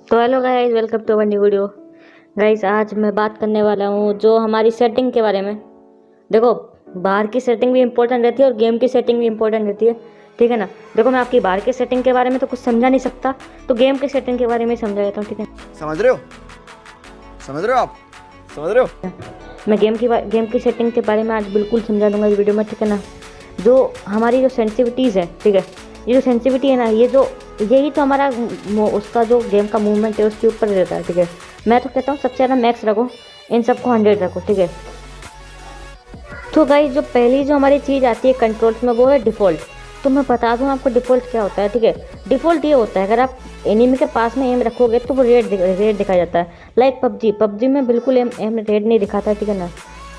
तो hello guys, welcome to our new video. Guys, आज मैं बात करने वाला हूँ जो हमारी सेटिंग के बारे में। देखो, बाहर की सेटिंग भी इम्पोर्टेंट रहती है और गेम की सेटिंग भी इम्पोर्टेंट रहती है, ठीक है ना। देखो, मैं आपकी बाहर की सेटिंग के बारे में तो कुछ समझा नहीं सकता, तो गेम की सेटिंग के बारे में समझा देता हूँ, ठीक है। समझ रहे हो? समझ रहे हो आप? समझ रहे हो? मैं गेम की सेटिंग के बारे में आज बिल्कुल समझा दूंगा इस वीडियो में, ठीक है ना। जो हमारी जो सेंसिटिविटीज़ है, ठीक है, ये जो सेंसिटिविटी है ना, यही तो हमारा उसका जो गेम का मूवमेंट है उसके ऊपर रहता है, ठीक है। मैं तो कहता हूँ सबसे ज़्यादा मैक्स रखो, इन सबको 100 रखो, ठीक है। तो गाइस, जो पहली जो हमारी चीज़ आती है कंट्रोल्स में, वो है डिफ़ॉल्ट। तो मैं बता दूं आपको डिफ़ॉल्ट क्या होता है, ठीक है। डिफ़ॉल्ट ये होता है, अगर आप एनिमी के पास में एम रखोगे तो वो रेड दिखाया जाता है। लाइक पबजी में बिल्कुल एम रेड नहीं दिखाता है, ठीक है ना।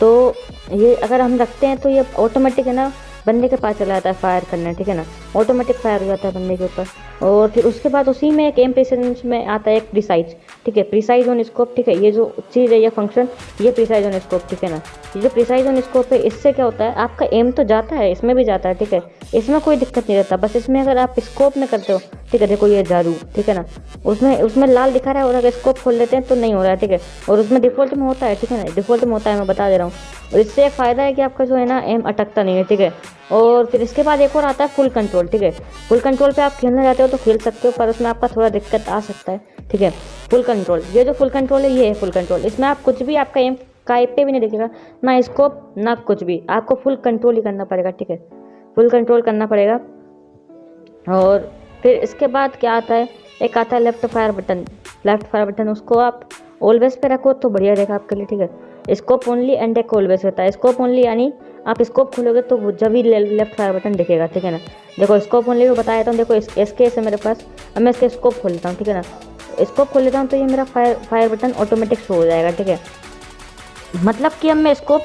तो ये अगर हम रखते हैं तो ये ऑटोमेटिक है ना, बंदे के पास चला जाता है फायर करने, ठीक है ना। ऑटोमेटिक फायर हो जाता है बंदे के ऊपर। और फिर उसके बाद उसी में एक एम प्रिसाइज में आता है एक प्रिसाइज, ठीक है, प्रिसाइज ऑन स्कोप, ठीक है। ये जो चीज़ है, ये फंक्शन, ये प्रिसाइज ऑन स्कोप, ठीक है ना। ये जो प्रिसाइज ऑन स्कोप है, इससे क्या होता है, आपका एम तो जाता है, इसमें भी जाता है, ठीक है। इसमें कोई दिक्कत नहीं रहता, बस इसमें अगर आप स्कोप में करते हो, ठीक है, देखो ये जादू, ठीक है ना, उसमें लाल दिखा रहा है और अगर स्कोप खोल लेते हैं तो नहीं हो रहा है, ठीक है। और उसमें डिफ़ॉल्ट में होता है, ठीक है ना, डिफ़ॉल्ट में होता है, मैं बता दे रहा हूँ। और इससे एक फ़ायदा है कि आपका जो है ना एम अटकता नहीं है, ठीक है। और फिर इसके बाद एक और आता है फुल कंट्रोल, ठीक है। फुल कंट्रोल पे आप खेलना चाहते हो तो खेल सकते हो, पर उसमें आपका थोड़ा दिक्कत आ सकता है, ठीक है। फुल कंट्रोल, ये जो फुल कंट्रोल है, ये है फुल कंट्रोल। इसमें आप कुछ भी, आपका एम काय पे भी नहीं दिखेगा, ना स्कोप ना कुछ भी, आपको फुल कंट्रोल ही करना पड़ेगा, ठीक है। फुल कंट्रोल करना पड़ेगा। और फिर इसके बाद क्या आता है, एक आता है left fire button. Left fire button, उसको आप ऑलवेज पे रखो तो बढ़िया रहेगा आपके लिए, ठीक है। स्कोप ओनली एंड एक ऑलवेज होता है। स्कोप ओनली यानी आप स्कोप खोलोगे तो जब ही लेफ्ट फायर बटन दिखेगा, ठीक है ना। देखो, स्कोप ओनली को बता देता हूँ। देखो, इस केस है मेरे पास, अब मैं इसके स्कोप खोल लेता हूँ, ठीक है ना। स्कोप खोल लेता हूँ तो ये मेरा फायर बटन ऑटोमेटिक शो हो जाएगा, ठीक है। मतलब कि अब मैं स्कोप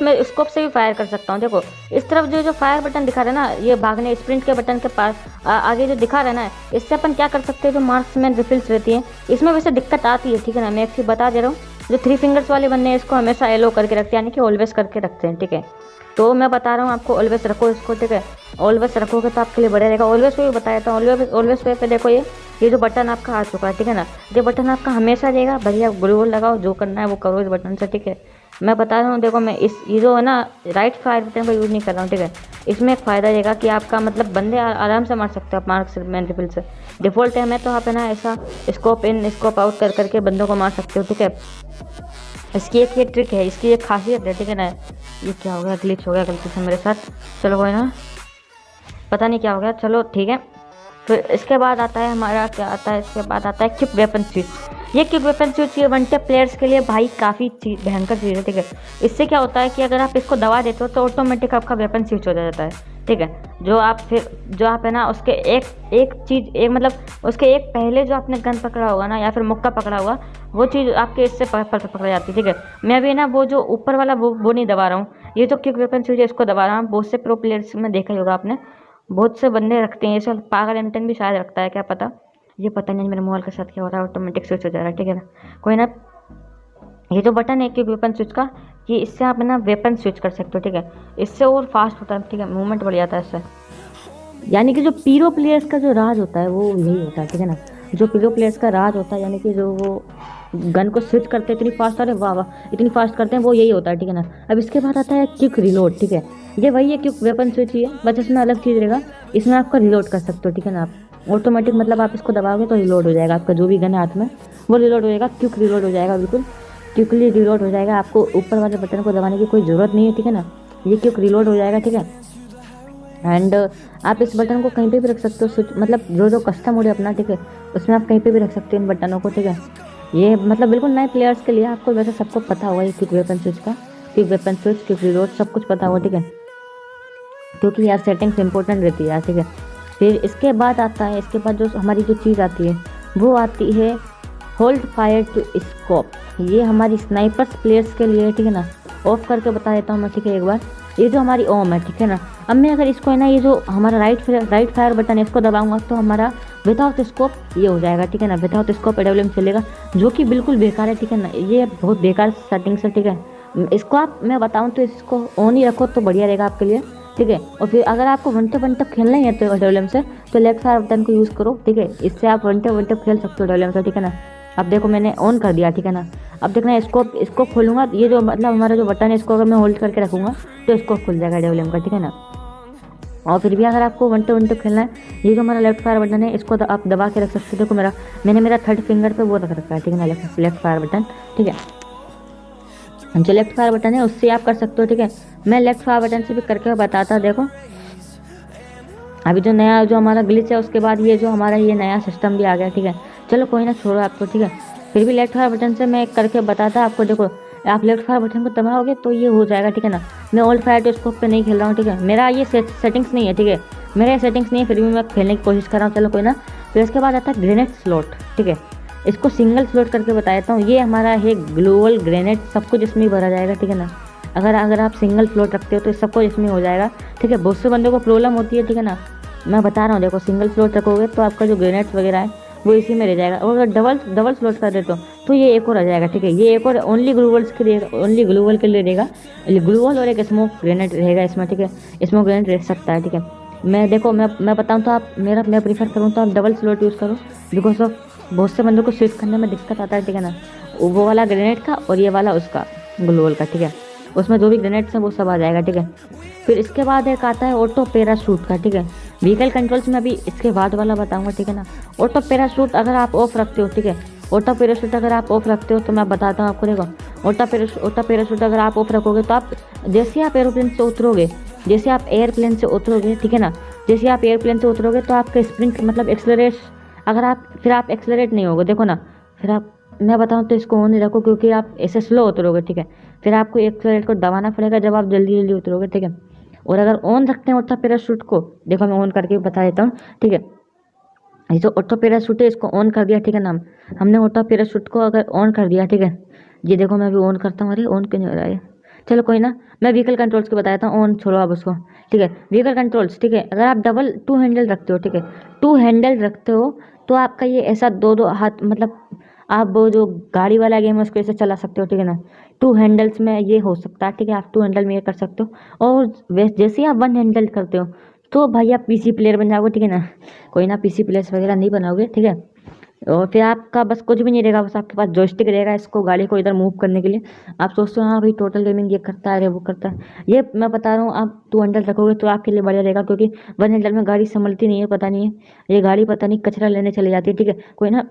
से भी फायर कर सकता हूँ। देखो, इस तरफ जो फायर बटन दिखा रहा है ना, ये भागने स्प्रिंट के बटन के पास आगे जो दिखा रहा है ना, इससे अपन क्या कर सकते हैं, जो मार्क्समैन रिफिल्स रहती है, इसमें वैसे दिक्कत आती है, ठीक है ना। मैं एक चीज़ बता दे रहा हूँ, जो 3 फिंगर्स वाले बंदे हैं इसको हमेशा एलो करके रखते हैं, यानी कि ऑलवेज करके रखते हैं, ठीक है। तो मैं बता रहा हूँ आपको, ऑलवेज रखो इसको, ठीक है। ऑलवेज रखोगे तो आपके लिए बढ़िया रहेगा। ऑलवेज पे भी बताया था, ऑलवेज पे देखो, ये जो बटन आपका आ चुका है, ठीक है ना। ये बटन आपका हमेशा रहेगा, बढ़िया ग्लू लगाओ, जो करना है वो करो इस बटन से, ठीक है। मैं बता रहा हूँ, देखो, मैं ये जो है ना राइट फायर बटन का यूज़ नहीं कर रहा हूँ, ठीक है। इसमें एक फ़ायदा रहेगा कि आपका मतलब बंदे आराम से मार सकते हो आप मार्क्समैन रिफिल से। डिफ़ॉल्ट है, मैं तो आप है ना ऐसा स्कोप इन स्कोप आउट कर करके बंदों को मार सकते हो, ठीक है। इसकी एक ये ट्रिक है, इसकी एक खासियत है, ठीक है ना। ये क्या हो गया, ग्लिच हो गया गलती से मेरे साथ, चलो कोई ना, पता नहीं क्या हो गया, चलो ठीक है। फिर इसके बाद आता है हमारा, क्या आता है इसके बाद आता है क्विक वेपन स्विच। ये क्विक वेपन स्विच ये 1 टैप प्लेयर्स के लिए भाई काफ़ी भयंकर चीज़ है, ठीक है। इससे क्या होता है कि अगर आप इसको दबा देते हो तो ऑटोमेटिक आपका वेपन स्विच हो जाता है, ठीक है। जो आप है ना उसके एक मतलब उसके एक पहले जो आपने गन पकड़ा होगा ना, या फिर मुक्का पकड़ा होगा, वो चीज़ आपके इससे पकड़ा जाती है, ठीक है। मैं भी ना वो जो ऊपर वाला वो नहीं दबा रहा हूँ, ये जो क्विक वेपन स्विच है इसको दबा रहा हूँ। बहुत से प्रो प्लेयर्स में देखा ही होगा आपने, बहुत से बंदे रखते हैं, जैसे पागल एम10 भी शायद रखता है, क्या पता। ये पता नहीं मेरे मोबाइल के साथ क्या हो रहा है, ऑटोमेटिक स्विच हो जा रहा है, ठीक है ना। कोई ना, ये जो बटन है कि वेपन स्विच का, ये इससे आप ना वेपन स्विच कर सकते हो, ठीक है। इससे और फास्ट होता है, ठीक है, मूवमेंट बढ़ जाता है इससे। यानी कि जो पीरो प्लेयर्स का जो राज होता है वो यही होता है, ठीक है ना। जो पीरो प्लेयर्स का राज होता है, यानी कि जो वो गन को स्विच करते हैं इतनी फास्ट, अरे वाह वाह, इतनी फास्ट करते हैं, वो यही होता है, ठीक है ना। अब इसके बाद आता है क्विक रिलोड, ठीक है। ये वही है क्विक वेपन स्विच ही है, बस इसमें अलग चीज़ रहेगा। इसमें आपका रिलोड कर सकते हो, ठीक है ना। आप ऑटोमेटिक, मतलब आप इसको दबाओगे तो रिलोड हो जाएगा, आपका जो भी गन है हाथ में वो रिलोड हो जाएगा, क्विक रिलोड हो जाएगा, बिल्कुल क्विकली रिलोड हो जाएगा। आपको ऊपर वाले बटन को दबाने की कोई ज़रूरत नहीं है, ठीक है ना। ये क्विक रिलोड हो जाएगा, ठीक है। एंड आप इस बटन को कहीं पे भी रख सकते हो, स्विच मतलब जो कस्टम मोड है अपना, ठीक है, उसमें आप कहीं पे भी रख सकते हो इन बटनों को, ठीक है। ये मतलब बिल्कुल नए प्लेयर्स के लिए, आपको वैसे सबको पता होगा ये क्विक वेपन स्विच का, quick weapon switch, quick reload, सब कुछ पता होगा, ठीक है, क्योंकि यार सेटिंग्स इंपॉर्टेंट रहती है यार, ठीक है। फिर इसके बाद आता है, इसके बाद जो हमारी जो चीज़ आती है वो आती है होल्ड फायर टू स्कोप। ये हमारी स्नाइपर्स प्लेयर्स के लिए, ठीक है ना। ऑफ करके बता देता हूँ मैं, ठीक है, एक बार। ये जो हमारी ओम है, ठीक है ना। अब मैं अगर इसको है ना, ये जो हमारा राइट फायर बटन है, इसको दबाऊंगा तो हमारा विदाउट स्कोप ये हो जाएगा, ठीक है ना। विदाउट स्कोप एडब्ल्यूएम चलेगा, जो कि बिल्कुल बेकार है, ठीक है ना। ये बहुत बेकार सेटिंग्स है, ठीक है। इसको आप, मैं बताऊँ तो इसको ऑन ही रखो तो बढ़िया रहेगा आपके लिए, ठीक है। और फिर अगर आपको वन टप खेलना ही है तो एडब्ल्यूएम से, तो लेफ्ट फायर बटन को यूज़ करो, ठीक है। इससे आप वन टप खेल सकते हो एडब्ल्यूएम से, ठीक है ना। अब देखो मैंने ऑन कर दिया, ठीक है ना। अब देखना इसको खोलूँगा, ये जो मतलब हमारा जो बटन है इसको अगर मैं होल्ड करके रखूँगा तो इसको खुल जाएगा डेवलम का, ठीक है ना। और फिर भी अगर आपको वन टू खेलना है, ये जो हमारा लेफ्ट फायर बटन है इसको आप दबा के रख सकते हो। देखो मैंने मेरा थर्ड फिंगर पे वो रख रखा है, ठीक है ना, लेफ्ट फायर बटन, ठीक है। जो लेफ्ट फायर बटन है उससे आप कर सकते हो, ठीक है। मैं लेफ्ट फायर बटन से भी करके बताता, देखो अभी जो नया जो हमारा ग्लिच है उसके बाद ये जो हमारा ये नया सिस्टम भी आ गया, ठीक है। चलो कोई ना, छोड़ो आपको, ठीक है। फिर भी लेफ्ट फायर बटन से मैं करके बताता आपको। देखो आप लेफ्ट फायर बटन को दबाओगे तो ये हो जाएगा, ठीक है ना। मैं ओल्ड फायर टू स्कोप पे नहीं खेल रहा हूँ, ठीक है। मेरा ये सेटिंग्स नहीं है, ठीक है, मेरा ये सेटिंग्स नहीं है, फिर भी मैं खेलने की कोशिश कर रहा हूँ। चलो कोई ना। फिर इसके बाद आता है ग्रेनेड स्लॉट, ठीक है। इसको सिंगल स्लॉट करके बता देता हूँ। ये हमारा है ग्लोबल ग्रेनेड, सब कुछ इसमें ही भरा जाएगा, ठीक है ना। अगर आप सिंगल स्लॉट रखते हो तो सब कुछ इसमें हो जाएगा, ठीक है। बहुत से बंदों को प्रॉब्लम होती है, ठीक है ना। मैं बता रहा हूँ, देखो सिंगल स्लॉट रखोगे तो आपका जो ग्रेनेड्स वगैरह है वो इसी में रह जाएगा। और अगर डबल स्लॉट कर देते हो तो ये एक और आ जाएगा, ठीक है। ये एक और ओनली ग्लूवल के लिए रहेगा। ग्लूवल और एक स्मोक ग्रेनेड रहेगा इसमें, ठीक है। स्मोक ग्रेनेड रह सकता है, ठीक है। मैं बताऊँ तो आप मैं प्रीफर करूँ तो आप डबल स्लॉट यूज़ करो, बिकॉज ऑफ बहुत से बंदों को स्विच करने में दिक्कत आता है, ठीक है ना। वो वाला ग्रेनेड का और ये वाला उसका ग्लूवल का, ठीक है। उसमें जो भी ग्रेनेड्स हैं वो सब आ जाएगा, ठीक है। फिर इसके बाद एक आता है ऑटो पैराशूट का, ठीक है। व्हीकल कंट्रोल्स में अभी इसके बाद वाला बताऊंगा, ठीक है ना। ऑटो पैराशूट अगर आप ऑफ रखते हो, ठीक है, ऑटो पैराशूट अगर आप ऑफ रखते हो तो मैं बताता हूँ आपको। देखो ऑटो पैराशूट अगर आप ऑफ रखोगे तो आप जैसे आप एरोप्लेन से उतरोगे, ठीक है ना, जैसे आप एयरप्लेन से उतरोगे तो आपका स्प्रिंट मतलब एक्सलरेट, अगर आप एक्सलरेट नहीं होगे, देखो ना, फिर आप मैं बताऊँ तो इसको ऑन नहीं रखो, क्योंकि आप ऐसे स्लो उतरोगे, ठीक है। फिर आपको एक्सलरेट को दबाना पड़ेगा जब आप जल्दी जल्दी उतरोगे, ठीक है। और अगर ऑन रखते हैं ऑटो पैराशूट को, देखो मैं ऑन करके बता देता हूँ, ठीक है। ये जो ऑटो पैराशूट है इसको ऑन कर दिया, ठीक है ना। हमने ऑटो पैराशूट को अगर ऑन कर दिया, ठीक है। ये देखो मैं अभी ऑन करता हूँ, अरे ऑन क्यों नहीं हो रहा है। चलो कोई ना, मैं व्हीकल कंट्रोल्स को बताता हूँ। ऑन छोड़ो आप उसको, ठीक है। व्हीकल कंट्रोल्स, ठीक है, अगर आप डबल टू हैंडल रखते हो, ठीक है, टू हैंडल रखते हो तो आपका ये ऐसा दो हाथ मतलब आप वो जो गाड़ी वाला गेम है उसको ऐसे चला सकते हो, ठीक है ना। टू हैंडल्स में ये हो सकता है, ठीक है। आप टू हैंडल में ये कर सकते हो। और जैसे ही आप वन हैंडल करते हो तो भाई आप पीसी प्लेयर बन जाओगे, ठीक है ना। कोई ना, पीसी प्लेयर्स वगैरह नहीं बनाओगे, ठीक है। और फिर आपका बस कुछ भी नहीं रहेगा, बस आपके पास जॉयस्टिक रहेगा इसको गाड़ी को इधर मूव करने के लिए। आप सोचते हो हाँ भाई टोटल गेमिंग ये करता है, अरे वो करता है। ये मैं बता रहा हूँ, आप टू हैंडल रखोगे तो आपके लिए बढ़िया रहेगा, क्योंकि वन हैंडल में गाड़ी संभलती नहीं है, पता नहीं है ये गाड़ी पता नहीं कचरा लेने चली जाती है, ठीक है। कोई ना,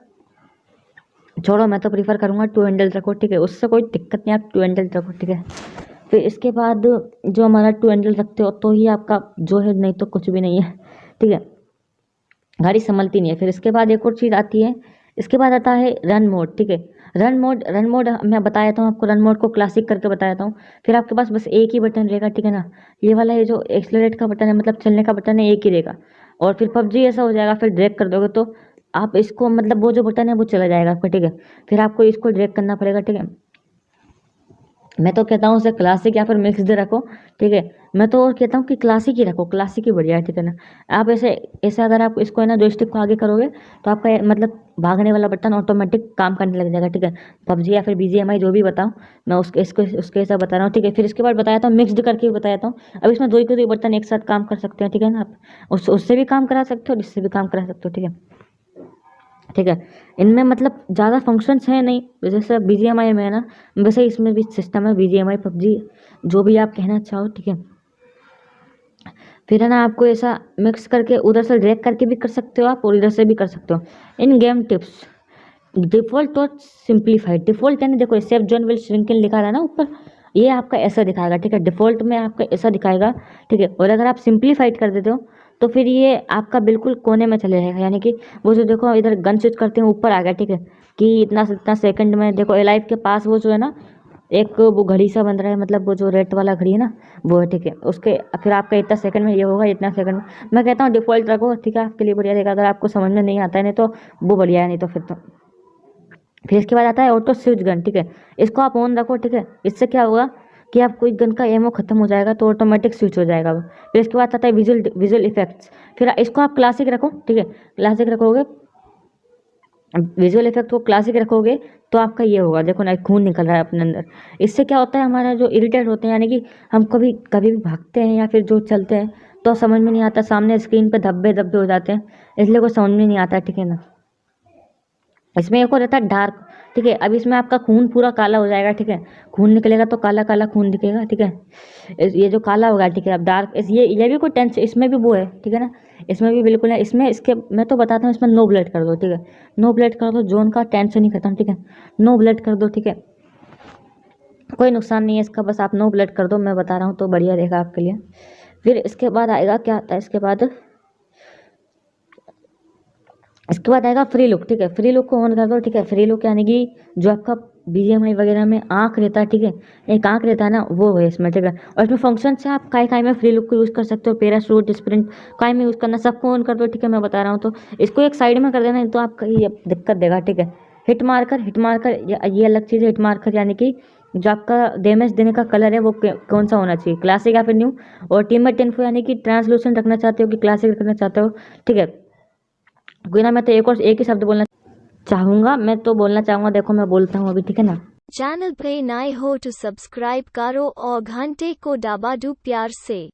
छोड़ो, मैं तो प्रीफर करूँगा टू हैंडल रखो, ठीक है। उससे कोई दिक्कत नहीं, आप टू हैंडल रखो, ठीक है। फिर इसके बाद जो हमारा टू हैंडल रखते हो तो ही आपका जो है, नहीं तो कुछ भी नहीं है, ठीक है। गाड़ी संभलती नहीं है। फिर इसके बाद एक और चीज़ आती है, इसके बाद आता है रन मोड, ठीक है। रन मोड मैं बता देता हूँ आपको, रन मोड को क्लासिक करके बता देता हूँ। फिर आपके पास बस एक ही बटन रहेगा, ठीक है ना। ये वाला ये जो एक्सलरेट का बटन है, मतलब चलने का बटन है, एक ही रहेगा। और फिर पबजी ऐसा हो जाएगा, फिर ड्रैग कर दोगे तो आप इसको मतलब वो जो बटन है वो चला जाएगा आपका, ठीक है। फिर आपको इसको ड्रैग करना पड़ेगा, ठीक है। मैं तो कहता हूँ उसे क्लासिक या फिर मिक्स्ड रखो, ठीक है। मैं तो और कहता हूँ कि क्लासिक ही रखो, क्लासिक ही बढ़िया है, ठीक है ना। आप ऐसे ऐसे अगर आप इसको है ना जोयस्टिक को आगे करोगे तो आपका मतलब भागने वाला बटन ऑटोमेटिक काम करने लग जाएगा, ठीक है। पबजी या फिर बीजीएमआई जो भी बताओ, मैं उसके हिसाब बता रहा हूँ, ठीक है। फिर इसके बाद बताया था मिक्स्ड करके भी बताया था। अब इसमें दो ही के दो बटन एक साथ काम कर सकते हैं, ठीक है ना। आप उससे भी काम करा सकते हो और इससे भी काम करा सकते हो, ठीक है, ठीक है। इनमें मतलब ज़्यादा फंक्शंस हैं नहीं, जैसे बीजीएमआई में है ना, वैसे इसमें भी सिस्टम है, बीजीएमआई पबजी जो भी आप कहना चाहो, ठीक है। फिर है ना, आपको ऐसा मिक्स करके उधर से ड्रैग करके भी कर सकते हो आप, और इधर से भी कर सकते हो। इन गेम टिप्स, डिफ़ॉल्ट और सिंप्लीफाइड। डिफ़ॉल्ट यानी देखो सेफ जोन विल श्रिंकन लिखा रहा है ना ऊपर, ये आपका ऐसा दिखाएगा, ठीक है। डिफ़ॉल्ट में आपका ऐसा दिखाएगा, ठीक है। और अगर आप सिंप्लीफाइड कर देते हो तो फिर ये आपका बिल्कुल कोने में चले जाएगा, यानी कि वो जो देखो इधर गन स्विच करते हैं ऊपर आ गया, ठीक है, कि इतना सेकंड में देखो एलाइव के पास वो जो है ना एक वो घड़ी सा बन रहा है, मतलब वो जो रेड वाला घड़ी है ना वो है, ठीक है। उसके फिर आपका इतना सेकंड में ये होगा, इतना सेकंड में। मैं कहता हूँ डिफ़ॉल्ट रखो, ठीक है, आपके लिए बढ़िया रहेगा। अगर आपको समझ में नहीं आता है नहीं तो वो बढ़िया है, नहीं तो फिर इसके बाद आता है ऑटो स्विच गन, ठीक है। इसको आप ऑन रखो, ठीक है। इससे क्या होगा कि आप कोई गन का एमओ खत्म हो जाएगा तो ऑटोमेटिक स्विच हो जाएगा वो। फिर इसके बाद आता है विजुअल इफेक्ट्स। फिर इसको आप क्लासिक रखो, ठीक है, क्लासिक रखोगे, विजुअल इफेक्ट को क्लासिक रखोगे तो आपका ये होगा, देखो ना खून निकल रहा है अपने अंदर। इससे क्या होता है, हमारा जो इरिटेट होते हैं, यानी कि हम कभी कभी भी भागते हैं या फिर जो चलते हैं तो समझ में नहीं आता, सामने स्क्रीन पे धब्बे धब्बे हो जाते हैं, इसलिए कोई समझ में नहीं आता, ठीक है ना। इसमें एक और रहता है डार्क, ठीक है। अब इसमें आपका खून पूरा काला हो जाएगा, ठीक है। खून निकलेगा तो काला काला खून दिखेगा, ठीक है। ये जो काला होगा, ठीक है। अब डार्क ये भी कोई टेंशन, इसमें भी वो है, ठीक है ना। इसमें भी बिल्कुल है। इसमें इसके मैं तो बताता हूँ, इसमें नो ब्लड कर दो, ठीक है। नो ब्लड कर दो, जोन का टेंशन ही खत्म, ठीक है। नो ब्लड कर दो, ठीक है। कोई नुकसान नहीं है इसका, बस आप नो ब्लड कर दो, मैं बता रहा हूँ तो बढ़िया रहेगा आपके लिए। फिर इसके बाद आएगा, क्या आता है इसके बाद आएगा फ्री लुक, ठीक है। फ्री लुक को ऑन कर दो, ठीक है। फ्री लुक यानी कि जो आपका BGMI वगैरह में आँख रहता है, ठीक है। एक आँख रहता है ना, वो है इसमें, ठीक है। और इसमें फंक्शन से आप काय में फ्री लुक को यूज़ कर सकते हो, पैराशूट, स्प्रिंट, काय में यूज़ करना, सबको ऑन कर दो, ठीक है। मैं बता रहा हूँ तो इसको एक साइड में कर देना, नहीं तो आपका ये दिक्कत देगा, ठीक है। हिट मार्कर ये अलग चीज़ है। हिट मार्कर यानी कि जो आपका डैमेज देने का कलर है वो कौन सा होना चाहिए, क्लासिक या फिर न्यू। और टीममेट इन्फो यानी कि ट्रांसलूसेंट रखना चाहते हो कि क्लासिक रखना चाहते हो, ठीक है। कोई ना, मैं तो एक ही शब्द बोलना चाहूँगा, मैं तो बोलना चाहूँगा, देखो मैं बोलता हूँ अभी, ठीक है ना। चैनल पे नए हो तो सब्सक्राइब करो और घंटे को दबा दो प्यार से।